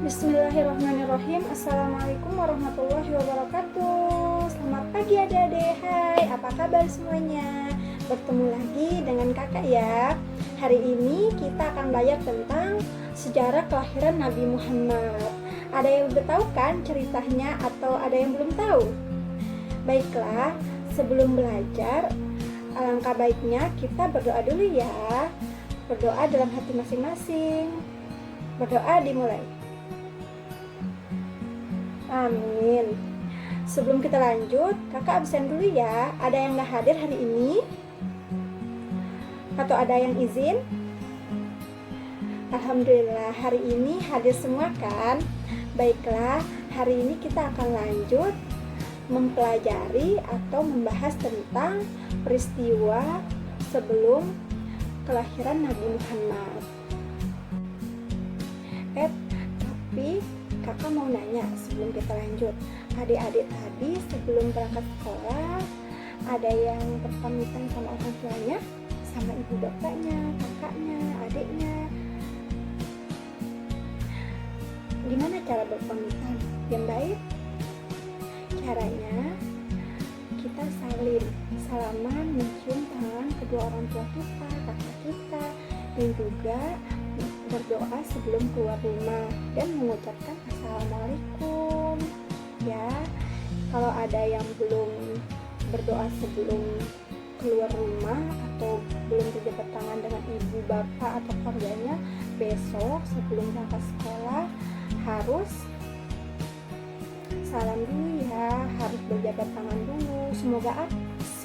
Bismillahirrahmanirrahim. Assalamualaikum warahmatullahi wabarakatuh. Selamat pagi adik-adik. Hai, apa kabar semuanya? Bertemu lagi dengan kakak ya. Hari ini kita akan belajar tentang sejarah kelahiran Nabi Muhammad. Ada yang udah tahu kan ceritanya atau ada yang belum tahu? Baiklah, sebelum belajar, alangkah baiknya kita berdoa dulu ya. Berdoa dalam hati masing-masing. Berdoa dimulai. Amin. Sebelum kita lanjut, kakak absen dulu ya. Ada yang gak hadir hari ini? Atau ada yang izin? Alhamdulillah, hari ini hadir semua kan? Baiklah, hari ini kita akan lanjut mempelajari atau membahas tentang peristiwa sebelum kelahiran Nabi Muhammad. Tapi kakak mau nanya sebelum kita lanjut. Adik-adik tadi sebelum berangkat sekolah ada yang berpamitan sama orang tuanya, sama ibu bapaknya, kakaknya, adiknya. Gimana cara berpamitan yang baik? Caranya kita salaman, mencium tangan kedua orang tua kita, kakak kita, dan juga berdoa sebelum keluar rumah dan mengucapkan assalamualaikum ya. Kalau ada yang belum berdoa sebelum keluar rumah atau belum berjabat tangan dengan ibu bapak atau keluarganya, besok sebelum berangkat sekolah harus salam dulu ya, harus berjabat tangan dulu.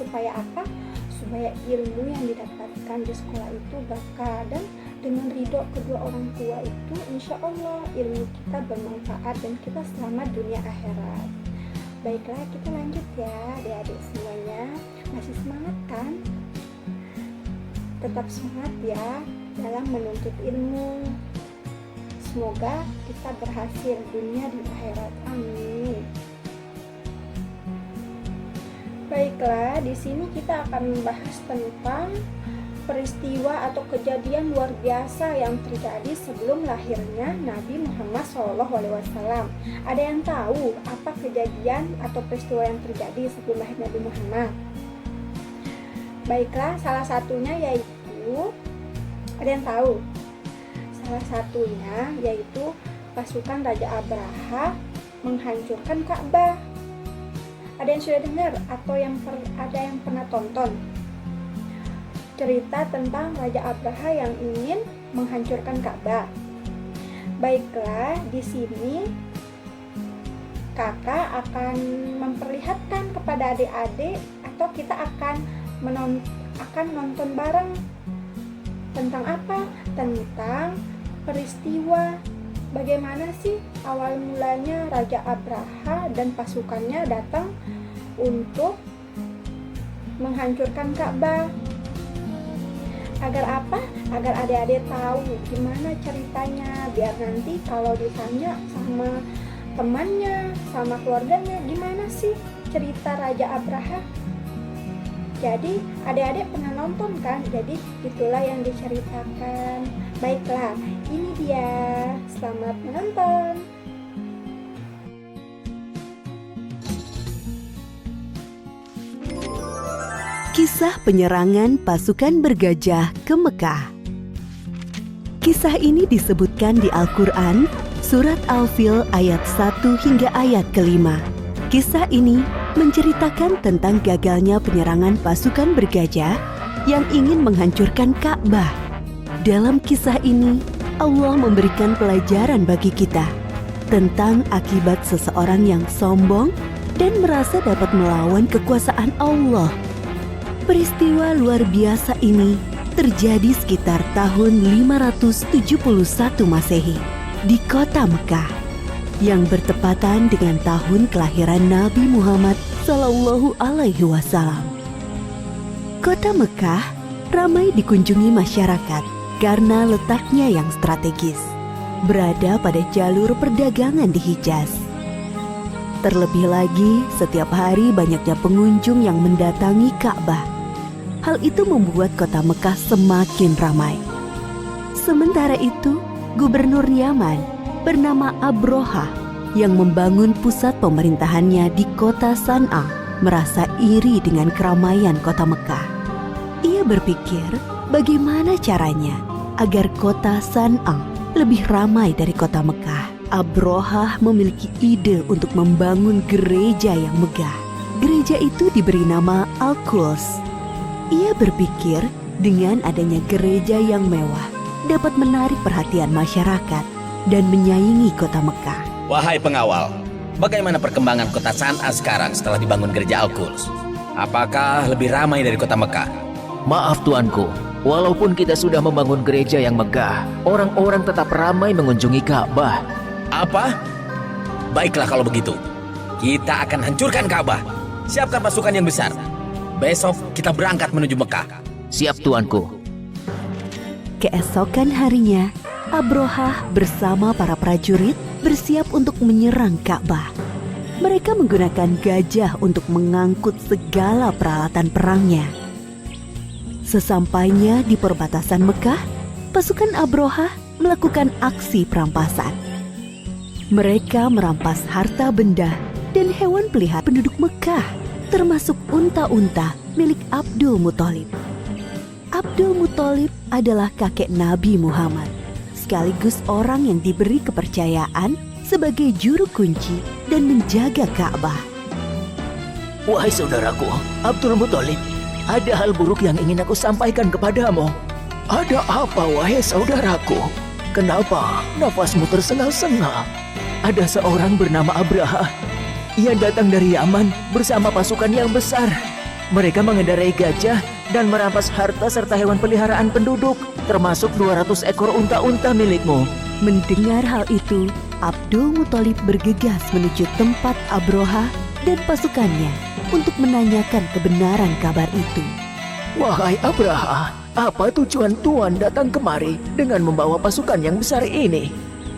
Supaya apa? Supaya ilmu yang didapatkan di sekolah itu berkah, dan dengan ridho kedua orang tua itu insya Allah ilmu kita bermanfaat dan kita selamat dunia akhirat. Baiklah, kita lanjut ya adik-adik semuanya. Masih semangat kan? Tetap semangat ya dalam menuntut ilmu. Semoga kita berhasil dunia dan akhirat. Amin. Baiklah, di sini kita akan membahas tentang peristiwa atau kejadian luar biasa yang terjadi sebelum lahirnya Nabi Muhammad SAW. Ada yang tahu apa kejadian atau peristiwa yang terjadi sebelum lahir Nabi Muhammad? Baiklah, salah satunya yaitu, ada yang tahu? Salah satunya yaitu pasukan Raja Abraha menghancurkan Ka'bah. Ada yang sudah dengar atau ada yang pernah tonton cerita tentang Raja Abraha yang ingin menghancurkan Ka'bah? Baiklah, di sini kakak akan memperlihatkan kepada adik-adik atau kita akan nonton bareng tentang apa? Tentang peristiwa bagaimana sih awal mulanya Raja Abraha dan pasukannya datang untuk menghancurkan Ka'bah. Agar apa? Agar adik-adik tahu gimana ceritanya, biar nanti kalau ditanya sama temannya, sama keluarganya, gimana sih cerita Raja Abraha. Jadi adik-adik pernah nonton kan? Jadi itulah yang diceritakan. Baiklah, ini dia. Selamat menonton. Kisah penyerangan pasukan bergajah ke Mekah. Kisah ini disebutkan di Al-Quran, surat Al-Fil ayat 1 hingga ayat ke-5. Kisah ini menceritakan tentang gagalnya penyerangan pasukan bergajah yang ingin menghancurkan Ka'bah. Dalam kisah ini, Allah memberikan pelajaran bagi kita tentang akibat seseorang yang sombong dan merasa dapat melawan kekuasaan Allah. Peristiwa luar biasa ini terjadi sekitar tahun 571 Masehi di kota Mekah yang bertepatan dengan tahun kelahiran Nabi Muhammad Sallallahu Alaihi Wasallam. Kota Mekah ramai dikunjungi masyarakat karena letaknya yang strategis, berada pada jalur perdagangan di Hijaz. Terlebih lagi, setiap hari banyaknya pengunjung yang mendatangi Ka'bah. Hal itu membuat kota Mekah semakin ramai. Sementara itu, gubernur Yaman bernama Abrohah yang membangun pusat pemerintahannya di kota San'a merasa iri dengan keramaian kota Mekah. Ia berpikir bagaimana caranya agar kota San'a lebih ramai dari kota Mekah. Abrohah memiliki ide untuk membangun gereja yang megah. Gereja itu diberi nama Al-Quds. Ia berpikir dengan adanya gereja yang mewah dapat menarik perhatian masyarakat dan menyaingi kota Mekah. Wahai pengawal, bagaimana perkembangan kota San'a sekarang setelah dibangun gereja Al-Quds? Apakah lebih ramai dari kota Mekah? Maaf tuanku, walaupun kita sudah membangun gereja yang megah, orang-orang tetap ramai mengunjungi Ka'bah. Apa? Baiklah kalau begitu, kita akan hancurkan Ka'bah. Siapkan pasukan yang besar. Besok kita berangkat menuju Mekah. Siap tuanku. Keesokan harinya, Abrohah bersama para prajurit bersiap untuk menyerang Ka'bah. Mereka menggunakan gajah untuk mengangkut segala peralatan perangnya. Sesampainya di perbatasan Mekah, pasukan Abrohah melakukan aksi perampasan. Mereka merampas harta benda dan hewan pelihara penduduk Mekah, termasuk unta-unta milik Abdul Muthalib. Abdul Muthalib adalah kakek Nabi Muhammad, sekaligus orang yang diberi kepercayaan sebagai juru kunci dan menjaga Ka'bah. Wahai saudaraku, Abdul Muthalib, ada hal buruk yang ingin aku sampaikan kepadamu. Ada apa, wahai saudaraku? Kenapa nafasmu tersengal-sengal? Ada seorang bernama Abraha. Ia datang dari Yaman bersama pasukan yang besar. Mereka mengendarai gajah dan merampas harta serta hewan peliharaan penduduk, termasuk 200 ekor unta-unta milikmu. Mendengar hal itu, Abdul Muthalib bergegas menuju tempat Abrohah dan pasukannya untuk menanyakan kebenaran kabar itu. Wahai Abraha, apa tujuan Tuan datang kemari dengan membawa pasukan yang besar ini?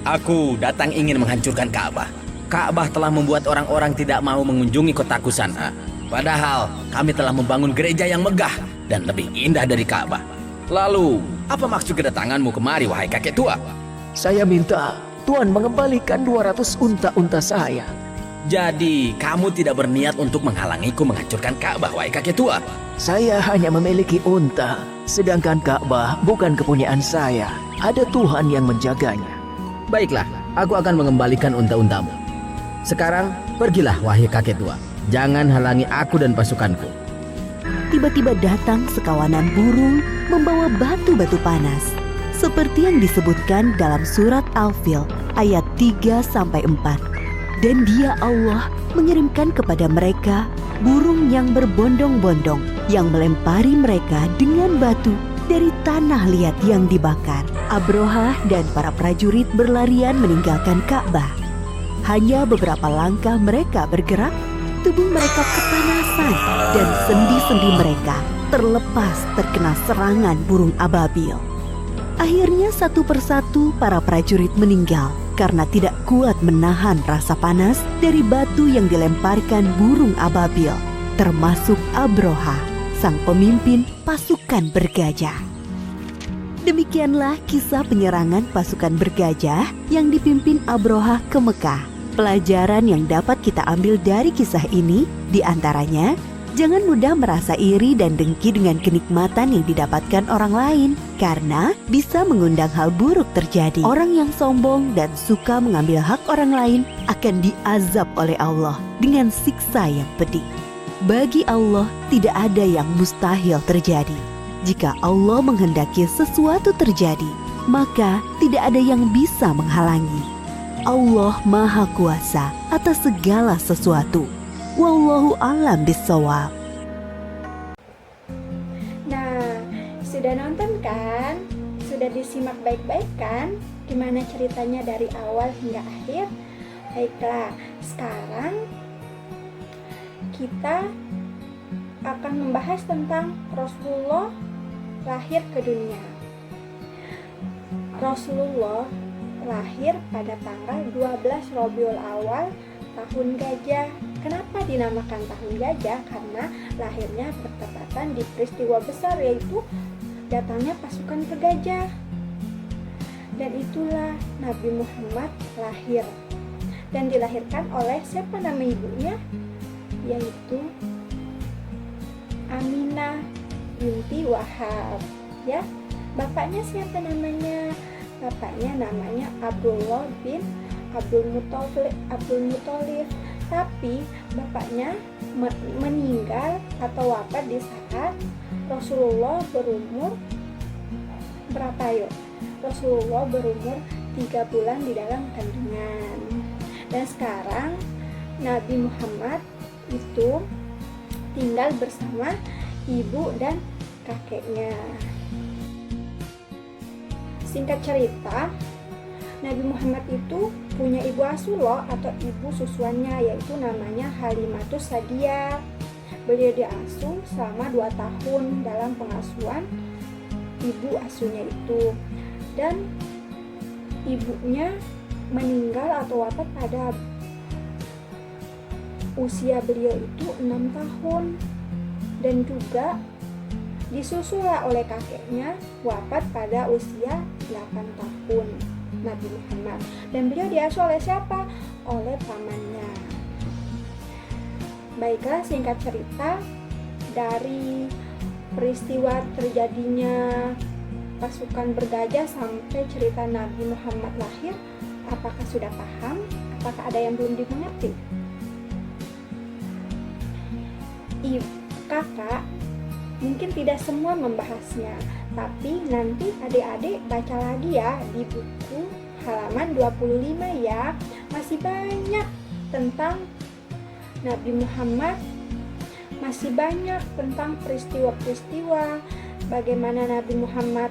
Aku datang ingin menghancurkan Ka'bah. Ka'bah telah membuat orang-orang tidak mau mengunjungi kotaku San'a. Padahal kami telah membangun gereja yang megah dan lebih indah dari Ka'bah. Lalu, apa maksud kedatanganmu kemari, wahai kakek tua? Saya minta Tuan mengembalikan 200 unta-unta saya. Jadi, kamu tidak berniat untuk menghalangiku menghancurkan Ka'bah, wahai kakek tua? Saya hanya memiliki unta, sedangkan Ka'bah bukan kepunyaan saya. Ada Tuhan yang menjaganya. Baiklah, aku akan mengembalikan unta-untamu. Sekarang, pergilah wahai kakek tua. Jangan halangi aku dan pasukanku. Tiba-tiba datang sekawanan burung membawa batu-batu panas, seperti yang disebutkan dalam surat Al-Fil ayat 3-4. Dan Dia Allah mengirimkan kepada mereka burung yang berbondong-bondong yang melempari mereka dengan batu dari tanah liat yang dibakar. Abrohah dan para prajurit berlarian meninggalkan Ka'bah. Hanya beberapa langkah mereka bergerak, tubuh mereka kepanasan dan sendi-sendi mereka terlepas terkena serangan burung ababil. Akhirnya satu persatu para prajurit meninggal karena tidak kuat menahan rasa panas dari batu yang dilemparkan burung ababil, termasuk Abrohah, sang pemimpin pasukan bergajah. Demikianlah kisah penyerangan pasukan bergajah yang dipimpin Abrohah ke Mekah. Pelajaran yang dapat kita ambil dari kisah ini diantaranya, jangan mudah merasa iri dan dengki dengan kenikmatan yang didapatkan orang lain, karena bisa mengundang hal buruk terjadi. Orang yang sombong dan suka mengambil hak orang lain akan diazab oleh Allah dengan siksa yang pedih. Bagi Allah tidak ada yang mustahil terjadi. Jika Allah menghendaki sesuatu terjadi, maka tidak ada yang bisa menghalangi. Allah Maha Kuasa atas segala sesuatu. Wallahu a'lam bishawab. Nah, sudah nonton kan? Sudah disimak baik-baik kan? Gimana ceritanya dari awal hingga akhir? Baiklah, sekarang kita akan membahas tentang Rasulullah lahir ke dunia. Rasulullah lahir pada tanggal 12 Rabiul Awal tahun Gajah Kenapa dinamakan tahun gajah? Karena lahirnya bertepatan di peristiwa besar, yaitu datangnya pasukan bergajah. Dan itulah Nabi Muhammad lahir. Dan dilahirkan oleh siapa nama ibunya? Yaitu Aminah binti Wahab. Ya, bapaknya siapa namanya? Bapaknya namanya Abdullah bin Abdul Muthalib. Tapi bapaknya meninggal atau wafat di saat Rasulullah berumur berapa yuk? Rasulullah berumur 3 bulan di dalam kandungan. Dan sekarang Nabi Muhammad itu tinggal bersama ibu dan kakeknya. Singkat cerita, Nabi Muhammad itu punya ibu asuh loh, atau ibu susuannya, yaitu namanya Halimatus Sa'diyah. Beliau diasuh selama 2 tahun dalam pengasuhan ibu asuhnya itu. Dan ibunya meninggal atau wafat pada usia beliau itu 6 tahun. Dan juga disusulah oleh kakeknya, wafat pada usia 8 tahun, Nabi Muhammad. Dan beliau diasuh oleh siapa? Oleh pamannya. Baiklah, singkat cerita, dari peristiwa terjadinya pasukan bergajah sampai cerita Nabi Muhammad lahir, apakah sudah paham? Apakah ada yang belum dimengerti? Kakak mungkin tidak semua membahasnya, tapi nanti adik-adik baca lagi ya di buku halaman 25 ya. Masih banyak tentang Nabi Muhammad, masih banyak tentang peristiwa-peristiwa bagaimana Nabi Muhammad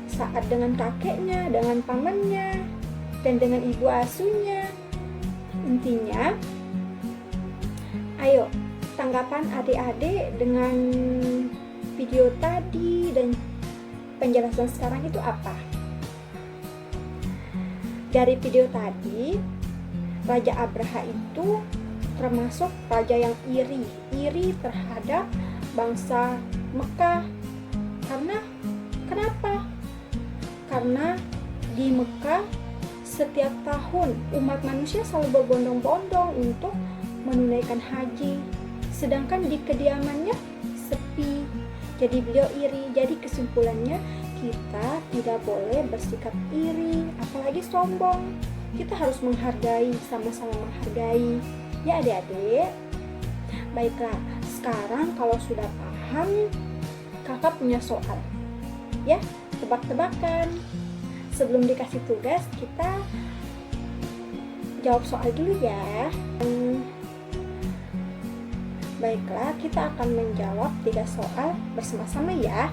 saat dengan kakeknya, dengan pamannya, dan dengan ibu asuhnya. Intinya, ayo tanggapan adik-adik dengan video tadi dan penjelasan sekarang itu apa? Dari video tadi, Raja Abraha itu termasuk raja yang iri terhadap bangsa Mekah. Kenapa? Karena di Mekah setiap tahun umat manusia selalu berbondong-bondong untuk menunaikan haji, sedangkan di kediamannya sepi. Jadi beliau iri. Jadi kesimpulannya, kita tidak boleh bersikap iri, apalagi sombong. Kita harus menghargai, sama-sama menghargai. Ya adik-adik. Baiklah, sekarang kalau sudah paham, kakak punya soal. Ya, tebak-tebakan. Sebelum dikasih tugas, kita jawab soal dulu ya. Baiklah, kita akan menjawab 3 soal bersama-sama ya,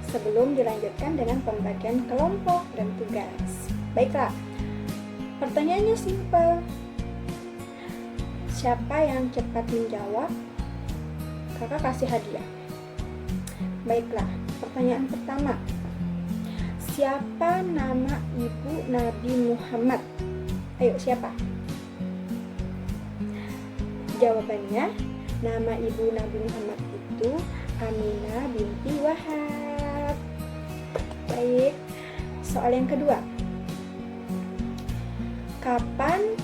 sebelum dilanjutkan dengan pembagian kelompok dan tugas. Baiklah, pertanyaannya simpel. Siapa yang cepat menjawab, kakak kasih hadiah. Baiklah, pertanyaan pertama. Siapa nama ibu Nabi Muhammad? Ayo, siapa? Jawabannya, nama ibu Nabi Muhammad itu Aminah binti Wahab. Baik, soal yang kedua. Kapan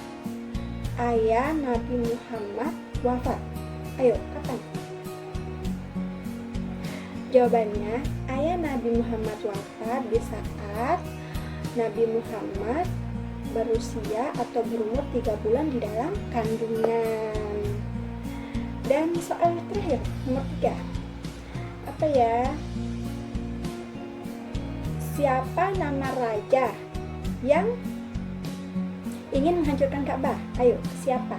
ayah Nabi Muhammad wafat? Ayo, kapan? Jawabannya, ayah Nabi Muhammad wafat di saat Nabi Muhammad berusia atau berumur 3 bulan di dalam kandungan. Dan soal terakhir, nomor 3. Apa ya? Siapa nama raja yang ingin menghancurkan Ka'bah? Ayo, siapa?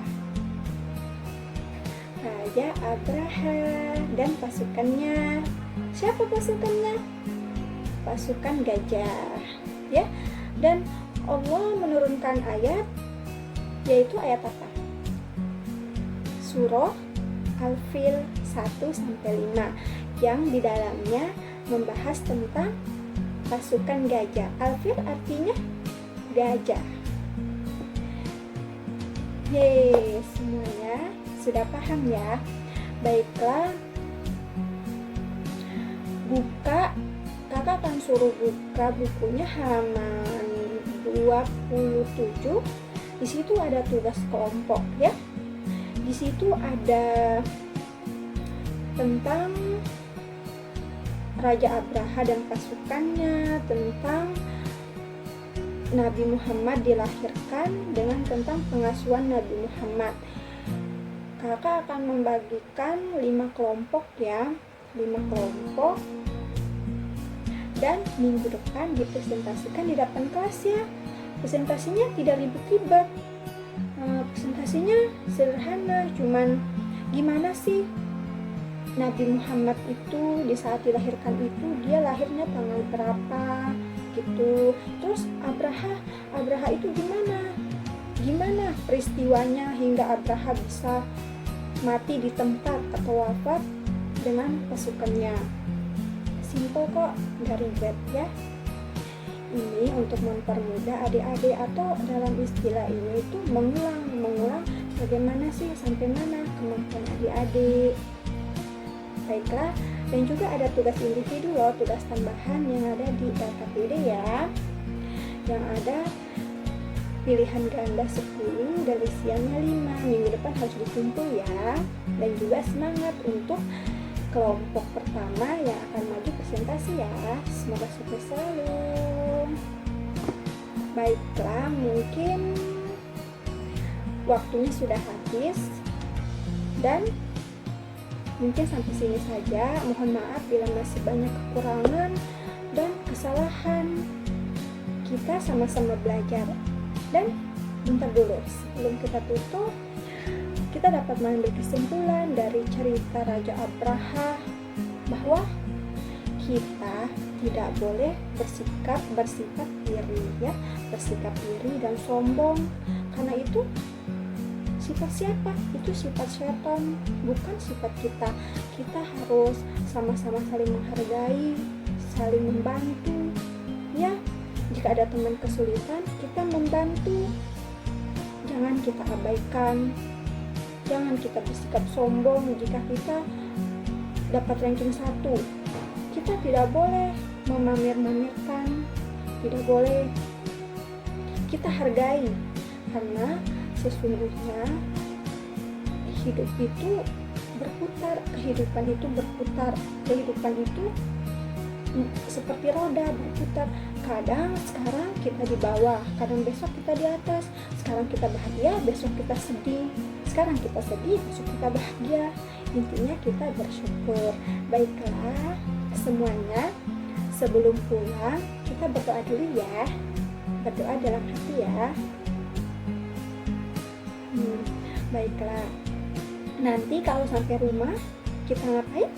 Raja Abraha dan pasukannya. Siapa pasukannya? Pasukan gajah. Ya. Dan Allah menurunkan ayat, yaitu ayat apa? Surah Al-Fil 1-5 yang di dalamnya membahas tentang pasukan gajah. Al-Fil artinya gajah. Yeay, semuanya sudah paham ya. Baiklah, kakak akan suruh buka bukunya halaman 27. Di situ ada tugas kelompok ya. Di situ ada tentang Raja Abraha dan pasukannya, tentang Nabi Muhammad dilahirkan, dengan tentang pengasuhan Nabi Muhammad. Kakak akan membagikan 5 kelompok ya, 5 kelompok, dan minggu depan dipresentasikan di depan kelas ya. Presentasinya tidak ribet-ribet, presentasinya sederhana, cuman gimana sih Nabi Muhammad itu di saat dilahirkan itu dia lahirnya tanggal berapa gitu. Terus Abraha itu gimana peristiwanya hingga Abraha bisa mati di tempat atau wafat dengan pasukannya. Simple kok, nggak ribet ya. Ini untuk mempermudah adik-adik, atau dalam istilah ini itu mengulang bagaimana sih sampai mana kemampuan adik-adik. Baiklah, dan juga ada tugas individu loh, tugas tambahan yang ada di LKPD ya, yang ada pilihan ganda 10 dan isiannya 5. Minggu depan harus dikumpul ya. Dan juga semangat untuk kelompok pertama yang akan maju presentasi ya. Semoga sukses selalu. Baiklah, mungkin waktunya sudah habis dan mungkin sampai sini saja. Mohon maaf bila masih banyak kekurangan dan kesalahan. Kita sama-sama belajar. Dan bentar dulu, sebelum kita tutup, kita dapat mengambil kesimpulan dari cerita Raja Abraha bahwa kita tidak boleh bersifat iri ya, bersikap iri dan sombong, karena itu sifat siapa? Itu sifat setan, bukan sifat kita. Kita harus sama-sama saling menghargai, saling membantu ya. Jika ada teman kesulitan, kita membantu. Jangan kita abaikan. Jangan kita bersikap sombong jika kita dapat ranking 1. Kita tidak boleh memamer-mamerkan, tidak boleh. Kita hargai, karena sesungguhnya hidup itu berputar, kehidupan itu berputar, kehidupan itu seperti roda berputar. Kadang sekarang kita di bawah, kadang besok kita di atas. Sekarang kita bahagia, besok kita sedih. Sekarang kita sedih, besok kita bahagia. Intinya kita bersyukur. Baiklah semuanya, sebelum pulang kita berdoa dulu ya. Berdoa dalam hati ya. Baiklah, nanti kalau sampai rumah kita ngapain?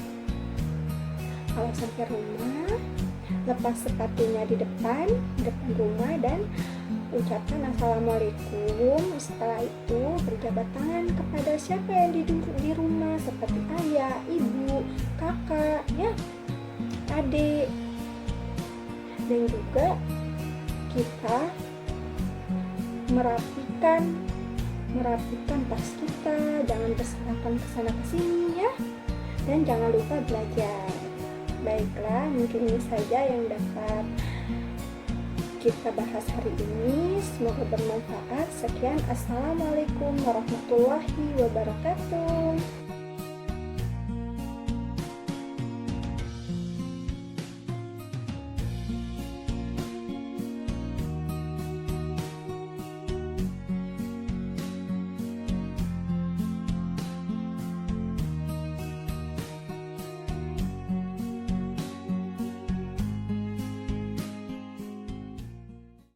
Kalau sampai rumah, lepas sepatunya di depan rumah dan ucapkan assalamualaikum. Setelah itu berjabat tangan kepada siapa yang di rumah, seperti ayah, ibu, kakak, ya, adik. Dan juga kita merapikan tas kita, jangan berserakan ke sana ke sini ya. Dan jangan lupa belajar. Baiklah, mungkin ini saja yang dapat kita bahas hari ini. Semoga bermanfaat. Sekian, assalamualaikum warahmatullahi wabarakatuh.